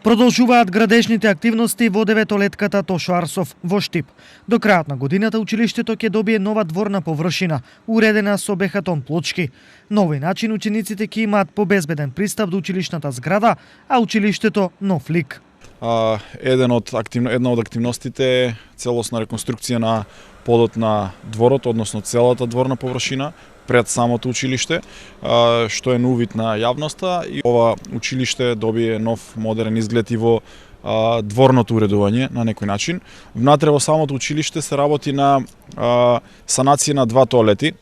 Продолжуваат градежните активности во деветолетката Тошо Арсов во Штип. До крајот на годината училиштето ќе добие нова дворна површина, уредена со бехатон плочки. На овој начин учениците ќе имаат побезбеден пристап до училишната зграда, а училиштето нов лик. Една од активностите е целосна реконструкција на подот на дворот, односно целата дворна површина пред самото училиште, што е на увид на јавноста, и ова училиште добие нов модерен изглед и во дворното уредување на некој начин. Внатре во самото училиште се работи на санација на два тоалети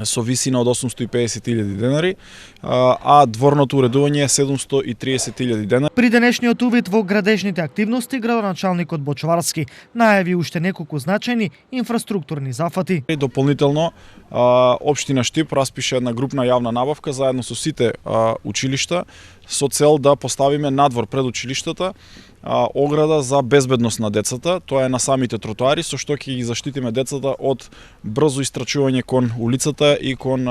со висина од 850.000 денари, а дворното уредување е 730.000 денари. При денешниот увид во градежните активности, градоначалникот Бочварски најави уште неколку значајни инфраструктурни зафати. Дополнително, општина Штип распише една групна јавна набавка заедно со сите училишта со цел да поставиме надвор пред училиштата ограда за безбедност на децата. Тоа е на самите тротоари, со што ќе ги заштитиме децата од брзо истрачување кон улицата и кон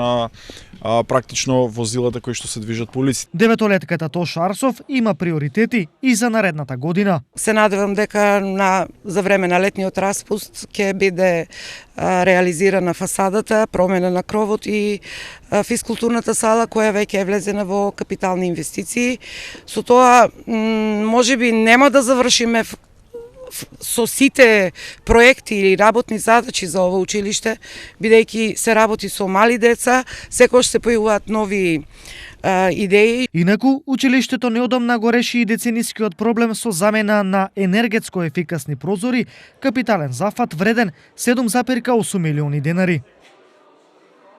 практично возилата кои што се движат по улиците. Деветолетката Тошо Арсов има приоритети и за наредната година. Се надевам дека за време на летниот распуст ќе биде реализирана фасадата, промена на кровот и физкултурната сала која веќе е влезена во капитални инвестиции. Со тоа можеби нема да завршиме со сите проекти или работни задачи за ово училиште, бидејќи се работи со мали деца, секогаш се појавуваат нови идеи. Инаку, училиштето неодамна го реши и деценискиот проблем со замена на енергетско ефикасни прозори, капитален зафат вреден 7,8 милиони денари.